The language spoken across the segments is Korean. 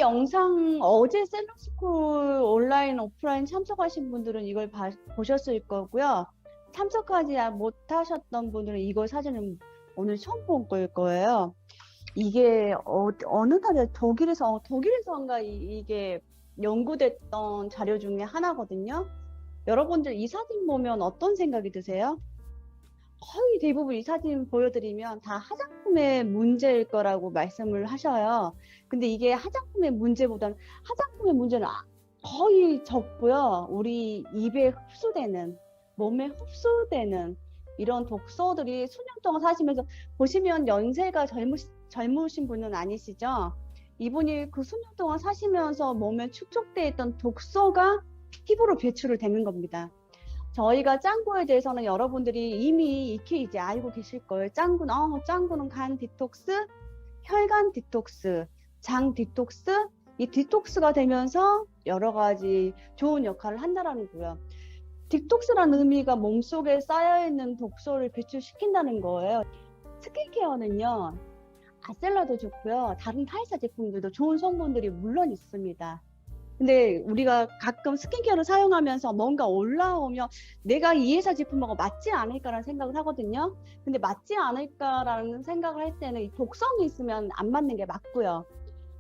영상 어제 셀러스쿨 온라인 오프라인 참석하신 분들은 이걸 보셨을 거고요. 참석하지 못하셨던 분들은 이걸 사진을 오늘 처음 본 거예요. 이게 어느 나라 독일에서인가 이게 연구됐던 자료 중에 하나거든요. 여러분들 이 사진 보면 어떤 생각이 드세요? 거의 대부분 이 사진 보여드리면 다 화장품의 문제일 거라고 말씀을 하셔요. 근데 이게 화장품의 문제보다는 화장품의 문제는 거의 적고요. 우리 입에 흡수되는, 몸에 흡수되는 이런 독소들이 수년 동안 사시면서 보시면 연세가 젊으신 분은 아니시죠? 이분이 그 수년 동안 사시면서 몸에 축적되어 있던 독소가 피부로 배출을 되는 겁니다. 저희가 짱구에 대해서는 여러분들이 이미 익히 이제 알고 계실 거예요. 짱구는 간 디톡스, 혈관 디톡스, 장 디톡스, 이 디톡스가 되면서 여러 가지 좋은 역할을 한다라는 거예요. 디톡스라는 의미가 몸속에 쌓여있는 독소를 배출시킨다는 거예요. 스킨케어는요, 아셀라도 좋고요. 다른 타이사 제품들도 좋은 성분들이 물론 있습니다. 근데 우리가 가끔 스킨케어를 사용하면서 뭔가 올라오면 내가 이 회사 제품하고 맞지 않을까라는 생각을 하거든요. 근데 맞지 않을까라는 생각을 할 때는 이 독성이 있으면 안 맞는 게 맞고요.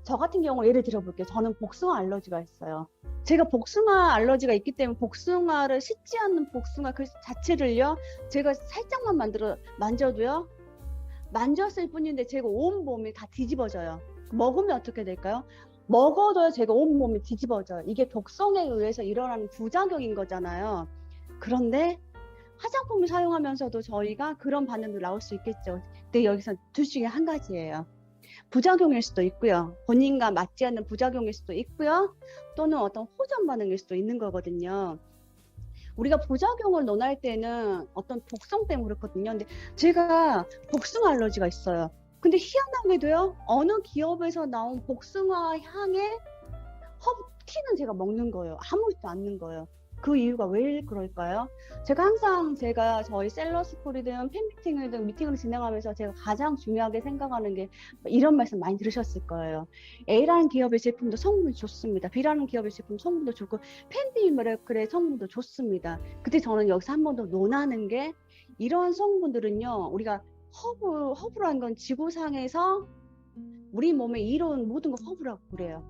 저 같은 경우 예를 들어볼게요. 저는 복숭아 알러지가 있어요. 제가 복숭아 알러지가 있기 때문에 복숭아를 씻지 않는 복숭아 그 자체를요, 제가 살짝만 만져도요, 만졌을 뿐인데 제가 온 몸이 다 뒤집어져요. 먹으면 어떻게 될까요? 먹어도 제가 온몸이 뒤집어져요. 이게 독성에 의해서 일어나는 부작용인 거잖아요. 그런데 화장품을 사용하면서도 저희가 그런 반응도 나올 수 있겠죠. 근데 여기서 둘 중에 한 가지예요. 부작용일 수도 있고요. 본인과 맞지 않는 부작용일 수도 있고요. 또는 어떤 호전 반응일 수도 있는 거거든요. 우리가 부작용을 논할 때는 어떤 독성 때문에 그렇거든요. 근데 제가 복숭아 알러지가 있어요. 근데 희한하게도요, 어느 기업에서 나온 복숭아 향의 티는 제가 먹는 거예요. 아무렇지도 않는 거예요. 그 이유가 왜 그럴까요? 제가 항상 저희 셀러스쿨이든 팬미팅이든 미팅을 진행하면서 제가 가장 중요하게 생각하는 게 이런 말씀 많이 들으셨을 거예요. A라는 기업의 제품도 성분이 좋습니다. B라는 기업의 제품 성분도 좋고 팬디 미라클의 성분도 좋습니다. 그때 저는 여기서 한 번 더 논하는 게 이런 성분들은요, 우리가 허브라는 건 지구상에서 우리 몸에 이로운 모든 걸 허브라고 그래요.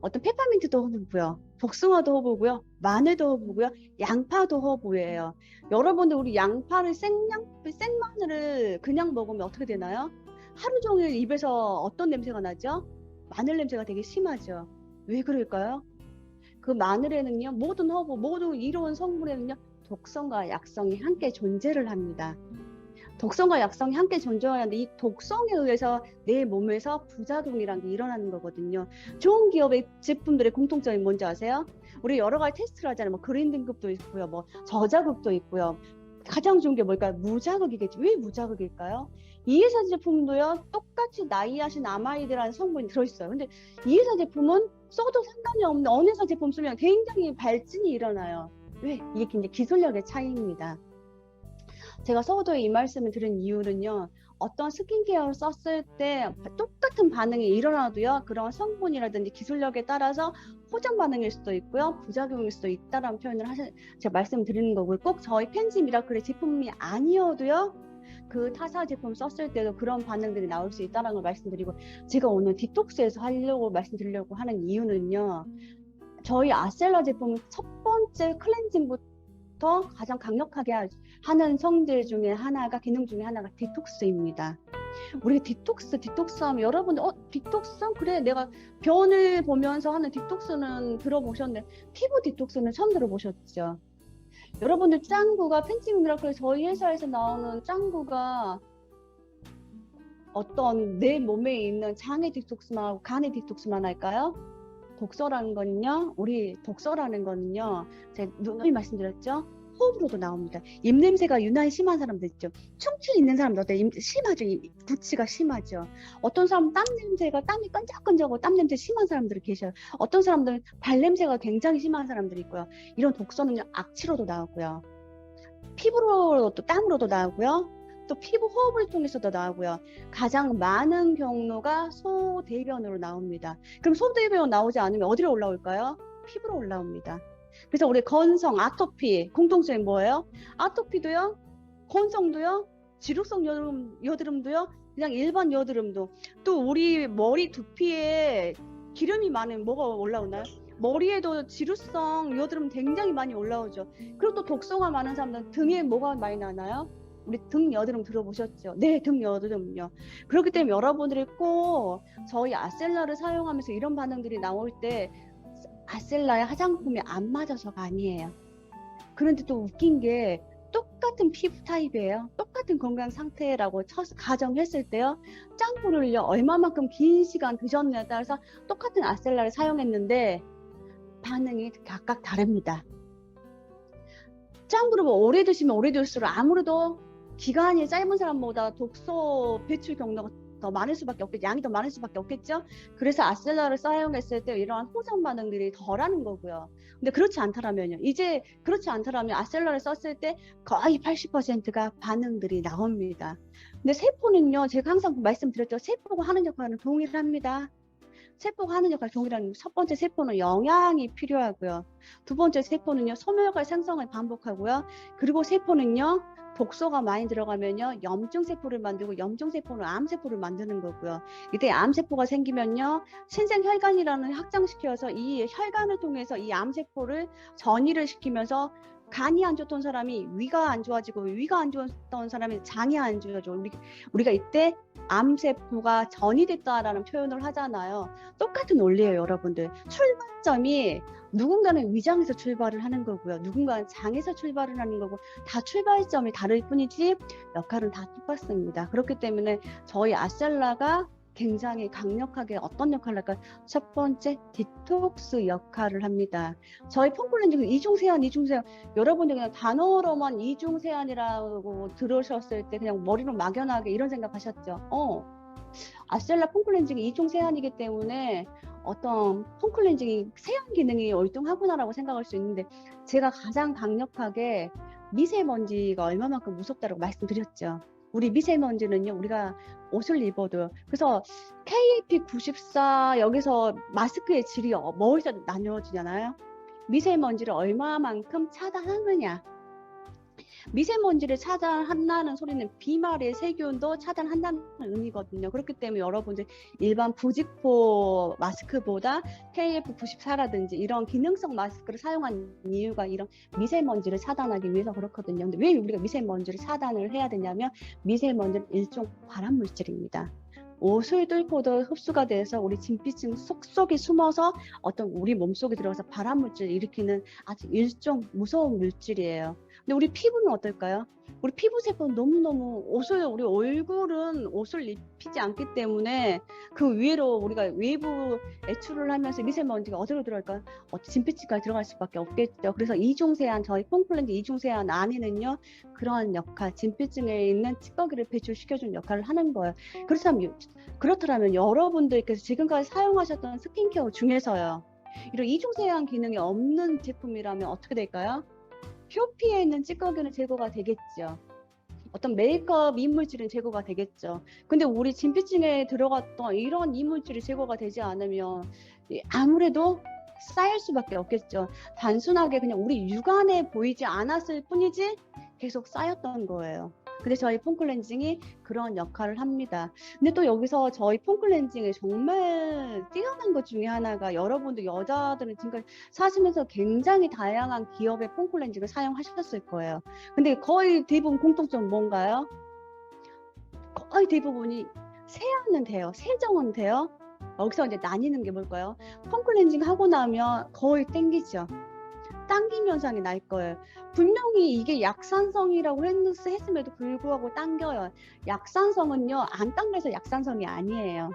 어떤 페퍼민트도 허브고요, 복숭아도 허브고요, 마늘도 허브고요, 양파도 허브예요. 여러분들 우리 양파를 생마늘을 그냥 먹으면 어떻게 되나요? 하루 종일 입에서 어떤 냄새가 나죠? 마늘 냄새가 되게 심하죠. 왜 그럴까요? 그 마늘에는요, 모든 이로운 성분에는요, 독성과 약성이 함께 존재를 합니다. 독성과 약성이 함께 존재하는데 이 독성에 의해서 내 몸에서 부작용이라는 게 일어나는 거거든요. 좋은 기업의 제품들의 공통점이 뭔지 아세요? 우리 여러 가지 테스트를 하잖아요. 뭐 그린 등급도 있고요, 뭐 저자극도 있고요. 가장 좋은 게 뭘까요? 무자극이겠죠. 왜 무자극일까요? 이 회사 제품도요, 똑같이 나이아신 아마이드라는 성분이 들어있어요. 근데 이 회사 제품은 써도 상관이 없는 어느 회사 제품 쓰면 굉장히 발진이 일어나요. 왜? 이게 굉장히 기술력의 차이입니다. 제가 서두에 이 말씀을 드린 이유는요, 어떤 스킨케어를 썼을 때 똑같은 반응이 일어나도요, 그런 성분이라든지 기술력에 따라서 호전 반응일 수도 있고요, 부작용일 수도 있다라는 표현을 제가 말씀드리는 거고요. 꼭 저희 펜지 미라클의 제품이 아니어도요, 그 타사 제품 썼을 때도 그런 반응들이 나올 수 있다는 걸 말씀드리고, 제가 오늘 디톡스에서 말씀드리려고 하는 이유는요, 저희 아셀라 제품 첫 번째 클렌징부터 가장 강력하게 하는 성질 중에 하나가, 기능 중에 하나가 디톡스입니다. 우리 디톡스 하면 여러분들 디톡스? 그래, 내가 변을 보면서 하는 디톡스는 들어보셨는데 피부 디톡스는 처음 들어보셨죠? 여러분들 짱구가 팬티 미라클 저희 회사에서 나오는 짱구가 어떤 내 몸에 있는 장의 디톡스만 하고 간의 디톡스만 할까요? 독소라는 거는요, 제가 누누이 말씀드렸죠? 호흡으로도 나옵니다. 입냄새가 유난히 심한 사람들 있죠. 충치 있는 사람들 심하죠. 구취가 심하죠. 어떤 사람은 땀이 끈적끈적하고 땀 냄새 심한 사람들이 계셔요. 어떤 사람들은 발냄새가 굉장히 심한 사람들이 있고요. 이런 독소는요, 악취로도 나오고요, 피부로도 땀으로도 나오고요, 또 피부 호흡을 통해서도 나오고요. 가장 많은 경로가 소대변으로 나옵니다. 그럼 소대변 나오지 않으면 어디로 올라올까요? 피부로 올라옵니다. 그래서 우리 건성, 아토피 공통점이 뭐예요? 아토피도요, 건성도요, 지루성 여드름도요, 그냥 일반 여드름도. 또 우리 머리 두피에 기름이 많으면 뭐가 올라오나요? 머리에도 지루성 여드름 굉장히 많이 올라오죠. 그리고 또 독소가 많은 사람들은 등에 뭐가 많이 나나요? 우리 등 여드름 들어보셨죠? 네, 등 여드름요. 그렇기 때문에 여러분들이 꼭 저희 아셀라를 사용하면서 이런 반응들이 나올 때 아셀라의 화장품이 안 맞아서가 아니에요. 그런데 또 웃긴 게 똑같은 피부 타입이에요. 똑같은 건강 상태라고 가정했을 때요. 짱구를요, 얼마만큼 긴 시간 드셨느냐에 따라서 똑같은 아셀라를 사용했는데 반응이 각각 다릅니다. 짱구를 오래 드시면 오래 드실수록 아무래도 기간이 짧은 사람보다 독소 배출 경로가 더 많을 수밖에 없겠죠. 양이 더 많을 수밖에 없겠죠. 그래서 아셀라를 사용했을 때 이러한 호전 반응들이 덜하는 거고요. 근데 그렇지 않다라면요. 이제 그렇지 않다라면 아셀라를 썼을 때 거의 80%가 반응들이 나옵니다. 근데 세포는요. 제가 항상 말씀드렸죠. 세포가 하는 역할은 동일합니다. 세포가 하는 역할 동일한 첫 번째 세포는 영양이 필요하고요. 두 번째 세포는요. 소멸과 생성을 반복하고요. 그리고 세포는요. 독소가 많이 들어가면요. 염증세포를 만들고 염증세포는 암세포를 만드는 거고요. 이때 암세포가 생기면요. 신생혈관이라는 확장시켜서 이 혈관을 통해서 이 암세포를 전이를 시키면서 간이 안 좋던 사람이 위가 안 좋아지고 위가 안 좋았던 사람이 장이 안 좋아져. 우리가 이때 암세포가 전이됐다라는 표현을 하잖아요. 똑같은 원리예요, 여러분들. 출발점이 누군가는 위장에서 출발을 하는 거고요. 누군가는 장에서 출발을 하는 거고 다 출발점이 다를 뿐이지 역할은 다 똑같습니다. 그렇기 때문에 저희 아셀라가 굉장히 강력하게 어떤 역할을 할까요? 첫 번째, 디톡스 역할을 합니다. 저희 폼클렌징 이중세안. 여러분들 그냥 단어로만 이중세안이라고 들으셨을 때 그냥 머리로 막연하게 이런 생각하셨죠? 아셀라 폼클렌징이 이중세안이기 때문에 어떤 폼클렌징이 세안 기능이 월등하구나라고 생각할 수 있는데 제가 가장 강력하게 미세먼지가 얼마만큼 무섭다고 말씀드렸죠. 우리 미세먼지는요, 우리가 옷을 입어도, 그래서 KAP94 여기서 마스크의 질이 뭐에서 나뉘어지잖아요. 미세먼지를 얼마만큼 차단하느냐. 미세먼지를 차단한다는 소리는 비말의 세균도 차단한다는 의미거든요. 그렇기 때문에 여러분들 일반 부직포 마스크보다 KF94라든지 이런 기능성 마스크를 사용한 이유가 이런 미세먼지를 차단하기 위해서 그렇거든요. 근데 왜 우리가 미세먼지를 차단을 해야 되냐면 미세먼지는 일종 발암물질입니다. 옷을 뚫고도 흡수가 돼서 우리 진피층 속속에 숨어서 어떤 우리 몸속에 들어가서 발암물질을 일으키는 아주 일종 무서운 물질이에요. 근데 우리 피부는 어떨까요? 우리 피부 세포는 너무너무 우리 얼굴은 옷을 입히지 않기 때문에 그 위로 우리가 외부 애출을 하면서 미세먼지가 어디로 들어갈까요? 진피층까지 들어갈 수밖에 없겠죠. 그래서 이중세안, 저희 폼클렌징 이중세안 안에는요, 그런 역할, 진피층에 있는 찌꺼기를 배출시켜주는 역할을 하는 거예요. 그렇다면 여러분들께서 지금까지 사용하셨던 스킨케어 중에서요, 이런 이중세안 기능이 없는 제품이라면 어떻게 될까요? 표피에 있는 찌꺼기는 제거가 되겠죠. 어떤 메이크업 이물질은 제거가 되겠죠. 근데 우리 진피층에 들어갔던 이런 이물질이 제거가 되지 않으면 아무래도 쌓일 수밖에 없겠죠. 단순하게 그냥 우리 육안에 보이지 않았을 뿐이지 계속 쌓였던 거예요. 근데 저희 폼클렌징이 그런 역할을 합니다. 근데 또 여기서 저희 폼클렌징이 정말 뛰어난 것 중에 하나가, 여러분들 여자들은 지금까지 사시면서 굉장히 다양한 기업의 폼클렌징을 사용하셨을 거예요. 근데 거의 대부분 공통점 뭔가요? 거의 대부분이 세안은 돼요. 세정은 돼요. 여기서 이제 나뉘는 게 뭘까요? 폼클렌징 하고 나면 거의 땡기죠. 당김 현상이 날 거예요. 분명히 이게 약산성이라고 했음에도 불구하고 당겨요. 약산성은요, 안 당겨서 약산성이 아니에요.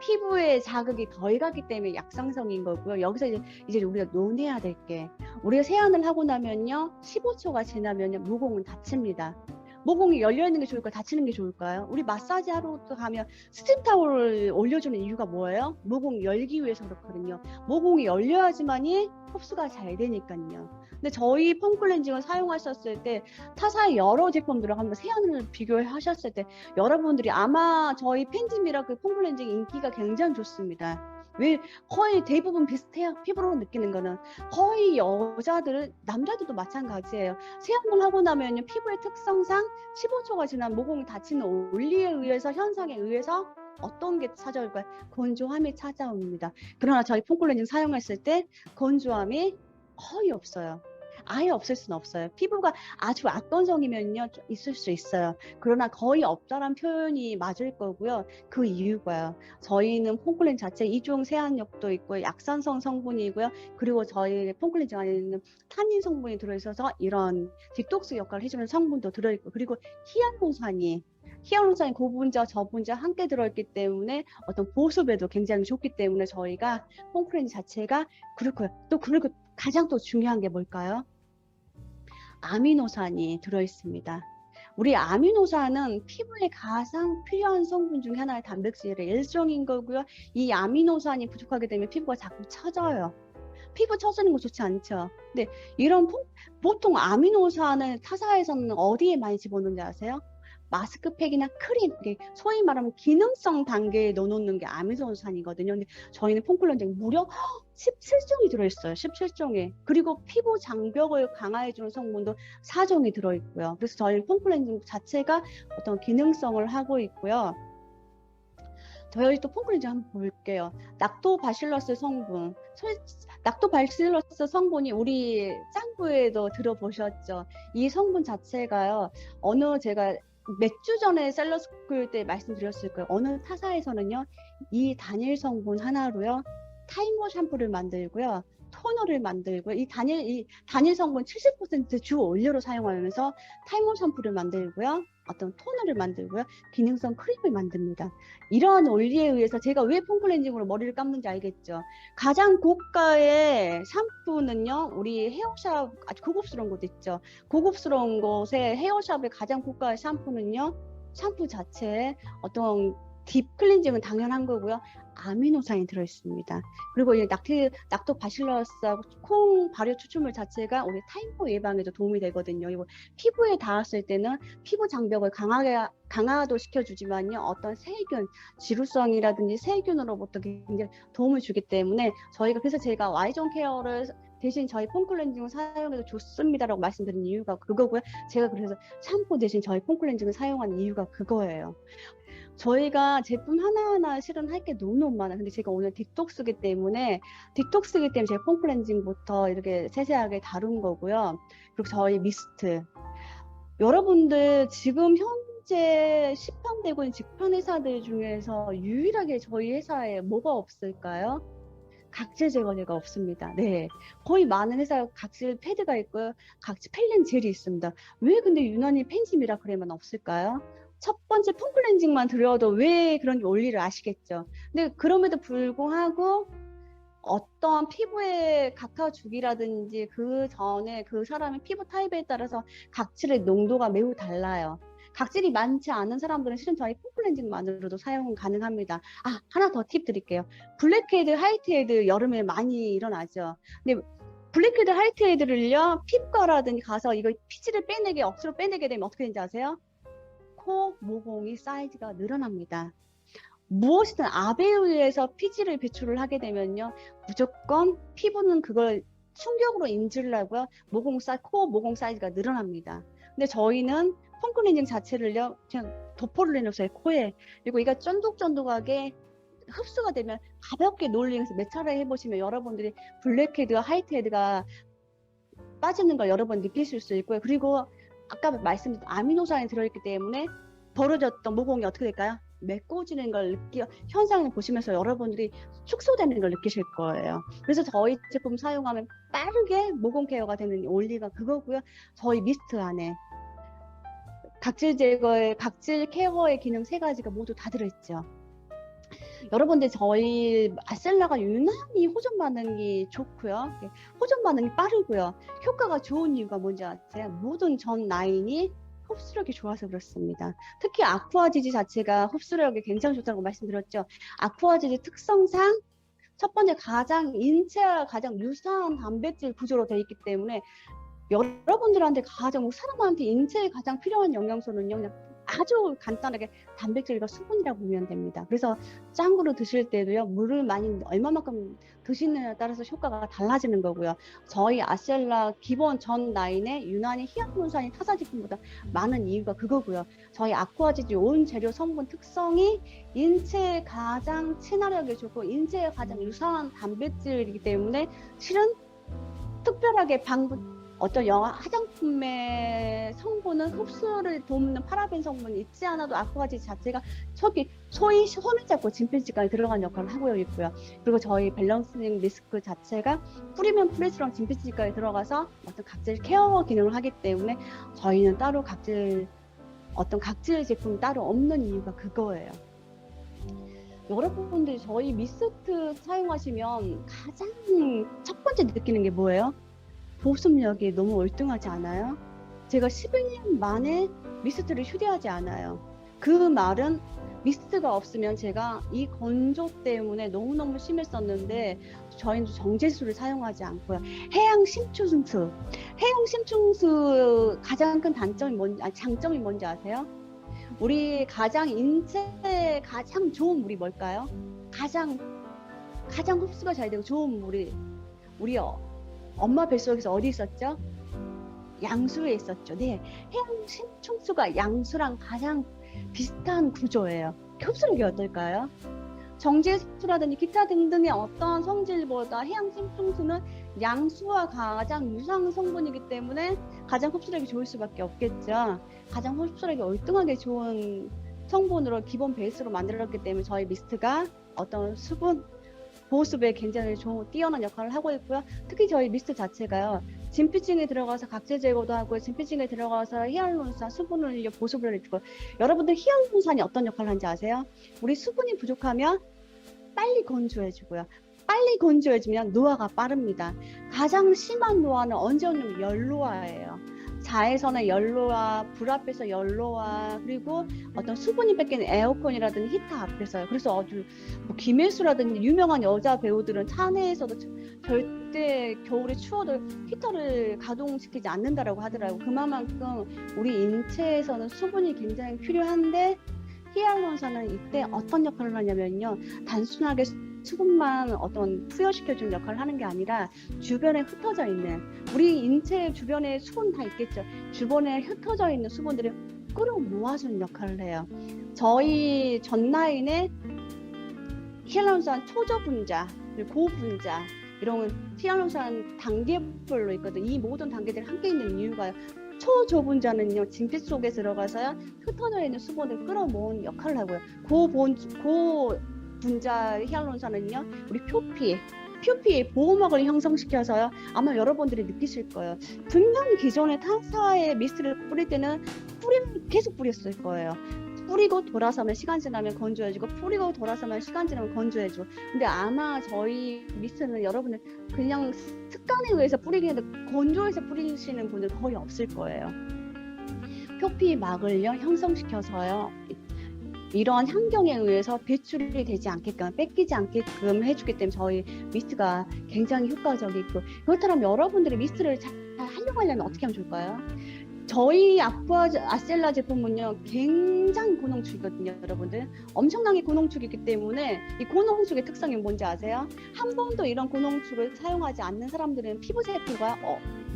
피부에 자극이 덜 가기 때문에 약산성인 거고요. 여기서 이제 우리가 논해야 될 게, 우리가 세안을 하고 나면요, 15초가 지나면요, 모공은 닫힙니다. 모공이 열려 있는 게 좋을까요? 닫히는 게 좋을까요? 우리 마사지 하러 가면 스팀 타올을 올려주는 이유가 뭐예요? 모공 열기 위해서 그렇거든요. 모공이 열려야지만이 흡수가 잘 되니까요. 근데 저희 폼 클렌징을 사용하셨을 때 타사의 여러 제품들을 한번 세안을 비교하셨을 때 여러분들이 아마 저희 펜지미라 그 폼 클렌징 인기가 굉장히 좋습니다. 왜 거의 대부분 비슷해요. 피부로 느끼는 거는 거의 여자들은 남자들도 마찬가지예요. 세안을 하고 나면요 피부의 특성상 15초가 지난 모공이 닫히는 원리에 의해서 현상에 의해서 어떤 게 찾아올까요? 건조함이 찾아옵니다. 그러나 저희 폼 클렌징 사용했을 때 건조함이 거의 없어요. 아예 없을 수는 없어요. 피부가 아주 악건성이면요 있을 수 있어요. 그러나 거의 없다란 표현이 맞을 거고요. 그 이유가요. 저희는 폼클렌 자체 이중 세안력도 있고 약산성 성분이고요. 그리고 저희 폼클렌징 안에는 탄닌 성분이 들어있어서 이런 디톡스 역할을 해주는 성분도 들어있고 그리고 히알루론산이 고분자 저분자 함께 들어있기 때문에 어떤 보습에도 굉장히 좋기 때문에 저희가 폼클렌징 자체가 그렇고요. 또 그리고 가장 또 중요한 게 뭘까요? 아미노산이 들어있습니다. 우리 아미노산은 피부에 가장 필요한 성분 중 하나의 단백질의 일종인 거고요. 이 아미노산이 부족하게 되면 피부가 자꾸 처져요. 피부 처지는 거 좋지 않죠. 근데 이런 보통 아미노산을 타사에서는 어디에 많이 집어넣는지 아세요? 마스크팩이나 크림, 소위 말하면 기능성 단계에 넣어놓는 게 아미노산이거든요. 근데 저희는 폼클렌징 무려 17종이 들어있어요. 17종이. 그리고 피부 장벽을 강화해주는 성분도 4종이 들어있고요. 그래서 저희 폼클렌징 자체가 어떤 기능성을 하고 있고요. 저희 또 폼클렌징 한번 볼게요. 락토바실러스 성분. 락토바실러스 성분이 우리 짱구에도 들어보셨죠? 이 성분 자체가요. 제가 몇 주 전에 셀러스쿨 때 말씀드렸을 거예요. 어느 타사에서는요. 이 단일 성분 하나로요. 타이머 샴푸를 만들고요. 토너를 만들고 이 단일 성분 70% 주 원료로 사용하면서 타이머 샴푸를 만들고요. 어떤 토너를 만들고요. 기능성 크림을 만듭니다. 이러한 원리에 의해서 제가 왜 폼클렌징으로 머리를 감는지 알겠죠? 가장 고가의 샴푸는요. 우리 헤어샵 아주 고급스러운 곳 있죠. 고급스러운 곳에 헤어샵의 가장 고가의 샴푸는요. 샴푸 자체에 어떤 딥 클렌징은 당연한 거고요. 아미노산이 들어있습니다. 그리고 이 락토바실러스하고 콩 발효 추출물 자체가 우리 타임포 예방에도 도움이 되거든요. 이거 피부에 닿았을 때는 피부 장벽을 강화도 시켜주지만요. 어떤 세균, 지루성이라든지 세균으로부터 굉장히 도움을 주기 때문에 그래서 제가 Y존 케어를 대신 저희 폼클렌징을 사용해도 좋습니다라고 말씀드린 이유가 그거고요. 제가 그래서 샴푸 대신 저희 폼클렌징을 사용한 이유가 그거예요. 저희가 제품 하나하나 실은 할 게 너무너무 많아요. 근데 제가 오늘 디톡스기 때문에 제 폼클렌징부터 이렇게 세세하게 다룬 거고요. 그리고 저희 미스트. 여러분들 지금 현재 시판되고 있는 직판 회사들 중에서 유일하게 저희 회사에 뭐가 없을까요? 각질 제거제가 없습니다. 네, 거의 많은 회사에 각질 패드가 있고요. 각질 필링 젤이 있습니다. 왜 근데 유난히 펜지 미라클에만 없을까요? 첫 번째 폼 클렌징만 들여도 왜 그런지 원리를 아시겠죠. 근데 그럼에도 불구하고 어떠한 피부의 각화주기라든지 그 전에 그 사람의 피부 타입에 따라서 각질의 농도가 매우 달라요. 각질이 많지 않은 사람들은 실은 저희 폼 클렌징만으로도 사용은 가능합니다. 하나 더 팁 드릴게요. 블랙헤드, 화이트헤드 여름에 많이 일어나죠. 근데 블랙헤드, 화이트헤드를요 피부과라든지 가서 이거 피지를 억지로 빼내게 되면 어떻게 되는지 아세요? 코 모공이 사이즈가 늘어납니다. 무엇이든 압에 의해서 피지를 배출을 하게 되면요. 무조건 피부는 그걸 충격으로 인지하고요. 코 모공 사이즈가 늘어납니다. 근데 저희는 폼 클렌징 자체를요. 그냥 도포를 해놓으세요. 코에. 그리고 이가 쫀득쫀득하게 흡수가 되면 가볍게 놀리면서 몇 차례 해보시면 여러분들이 블랙헤드와 화이트헤드가 빠지는 걸 여러분 느끼실 수 있고요. 그리고 아까 말씀드린 아미노산이 들어있기 때문에 벌어졌던 모공이 어떻게 될까요? 메꿔지는 걸 현상을 보시면서 여러분들이 축소되는 걸 느끼실 거예요. 그래서 저희 제품 사용하면 빠르게 모공 케어가 되는 원리가 그거고요. 저희 미스트 안에 각질 제거의 각질 케어의 기능 3가지가 모두 다 들어있죠. 여러분들 저희 아셀라가 유난히 호전 반응이 좋고요. 호전 반응이 빠르고요. 효과가 좋은 이유가 뭔지 아세요? 모든 전 라인이 흡수력이 좋아서 그렇습니다. 특히 아쿠아지지 자체가 흡수력이 굉장히 좋다고 말씀드렸죠. 아쿠아지지 특성상 첫 번째 인체와 가장 유사한 단백질 구조로 되어 있기 때문에 여러분들한테 사람한테 인체에 가장 필요한 영양소는요, 그냥 아주 간단하게 단백질과 수분이라고 보면 됩니다. 그래서 짱구로 드실 때도요, 물을 얼마만큼 드시느냐에 따라서 효과가 달라지는 거고요. 저희 아셀라 기본 전 라인에 유난히 히알루론산이 타사 제품보다 많은 이유가 그거고요. 저희 아쿠아지지 온 재료 성분 특성이 인체에 가장 친화력이 좋고 인체에 가장 유사한 단백질이기 때문에 실은 특별하게 어떤 화장품의 성분은 흡수를 돕는 파라벤 성분이 있지 않아도 아쿠아지지 자체가 소위 손을 잡고 진피질까지 들어간 역할을 하고 있고요. 그리고 저희 밸런싱 미스크 자체가 뿌리면 뿌릴수록 진피질까지 들어가서 어떤 각질 케어 기능을 하기 때문에 저희는 따로 각질 제품이 따로 없는 이유가 그거예요. 여러분들이 저희 미스트 사용하시면 가장 첫 번째 느끼는 게 뭐예요? 보습력이 너무 월등하지 않아요? 제가 11년 만에 미스트를 휴대하지 않아요. 그 말은 미스트가 없으면 제가 이 건조 때문에 너무너무 심했었는데 저희는 정제수를 사용하지 않고요. 해양 심층수 가장 큰 장점이 뭔지 아세요? 우리 인체에 가장 좋은 물이 뭘까요? 가장 흡수가 잘 되고 좋은 물이 우리 엄마 뱃속에서 어디 있었죠? 양수에 있었죠. 네, 해양 심층수가 양수랑 가장 비슷한 구조예요. 흡수력이 어떨까요? 정제수라든지 기타 등등의 어떤 성질보다 해양 심층수는 양수와 가장 유사한 성분이기 때문에 가장 흡수력이 좋을 수밖에 없겠죠. 가장 흡수력이 월등하게 좋은 성분으로 기본 베이스로 만들었기 때문에 저희 미스트가 어떤 수분 보습에 굉장히 뛰어난 역할을 하고 있고요. 특히 저희 미스트 자체가요, 진피층에 들어가서 각질 제거도 하고 진피층에 들어가서 히알루론산 수분을 보습을 해주고. 여러분들 히알루론산이 어떤 역할을 하는지 아세요? 우리 수분이 부족하면 빨리 건조해주고요. 빨리 건조해주면 노화가 빠릅니다. 가장 심한 노화는 언제 오냐면 열노화예요. 자외선의 열노화, 불 앞에서 열노화, 그리고 어떤 수분이 뺏기는 에어컨이라든지 히터 앞에서요. 그래서 아주 김혜수라든지 유명한 여자 배우들은 차내에서도 절대 겨울에 추워도 히터를 가동시키지 않는다라고 하더라고요. 그만큼 우리 인체에서는 수분이 굉장히 필요한데 히알루론산은 이때 어떤 역할을 하냐면요, 단순하게 수분만 투여시켜주는 역할을 하는 게 아니라 주변에 흩어져 있는, 우리 인체 주변에 수분 다 있겠죠. 주변에 흩어져 있는 수분들을 끌어모아주는 역할을 해요. 저희 전 라인에 히알루론산 초저분자, 고분자 이런 히알루론산 단계별로 있거든요. 이 모든 단계들이 함께 있는 이유가 초저분자는요, 진피 속에 들어가서요 흩어져 있는 수분을 끌어모으는 역할을 하고요. 고분자 히알루론산은요, 우리 표피 보호막을 형성시켜서요. 아마 여러분들이 느끼실 거예요. 분명히 기존의 타사의 미스트를 뿌릴 때는 계속 뿌렸을 거예요. 뿌리고 돌아서면 시간 지나면 건조해지고, 뿌리고 돌아서면 시간 지나면 건조해지고. 근데 아마 저희 미스트는 여러분들 그냥 습관에 의해서 뿌리게 건조해서 뿌리시는 분들 거의 없을 거예요. 표피막을요 형성시켜서요, 이러한 환경에 의해서 배출이 되지 않게끔, 뺏기지 않게끔 해주기 때문에 저희 미스트가 굉장히 효과적이고. 그렇다면 여러분들이 미스트를 잘 활용하려면 어떻게 하면 좋을까요? 저희 아셀라 제품은요, 굉장히 고농축이거든요, 여러분들. 엄청나게 고농축이기 때문에 이 고농축의 특성이 뭔지 아세요? 한 번도 이런 고농축을 사용하지 않는 사람들은 피부 세포가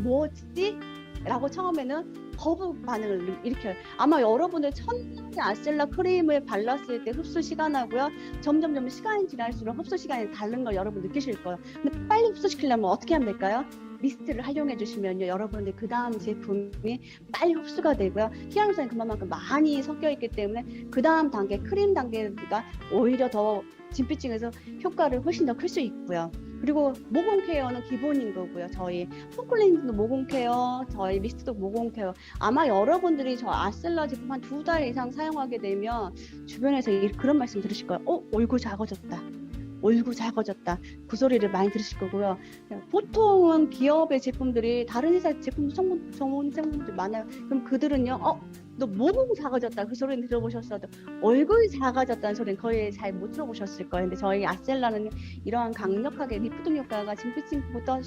뭐지? 라고 처음에는 거부 반응을 일으켜요. 아마 여러분들 첫날에 아셀라 크림을 발랐을 때 흡수 시간하고요, 점점 시간이 지날수록 흡수 시간이 다른 걸 여러분 느끼실 거예요. 근데 빨리 흡수시키려면 어떻게 하면 될까요? 미스트를 활용해 주시면요, 여러분들 그 다음 제품이 빨리 흡수가 되고요, 히알루론산이 그만큼 많이 섞여 있기 때문에 그 다음 단계, 크림 단계가 오히려 더 진피층에서 효과를 훨씬 더 클 수 있고요. 그리고 모공 케어는 기본인 거고요. 저희 폼클렌징도 모공 케어, 저희 미스트도 모공 케어. 아마 여러분들이 저 아셀라 제품 한 2달 이상 사용하게 되면 주변에서 그런 말씀 들으실 거예요. 얼굴 작아졌다. 그 소리를 많이 들으실 거고요. 보통은 기업의 제품들이 다른 회사 제품 좋은 제품들 많아요. 그럼 그들은요, 너 모공 작아졌다 그 소리는 들어보셨어도 얼굴이 작아졌다는 소리는 거의 잘 못 들어보셨을 거예요. 근데 저희 아셀라는 이러한 강력하게 리프팅 효과가 진피층부터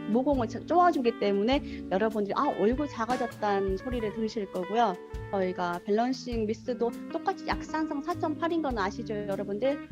모공을 쪼아주기 때문에 여러분들이 얼굴 작아졌다는 소리를 들으실 거고요. 저희가 밸런싱 미스도 똑같이 약산성 4.8인 건 아시죠, 여러분들?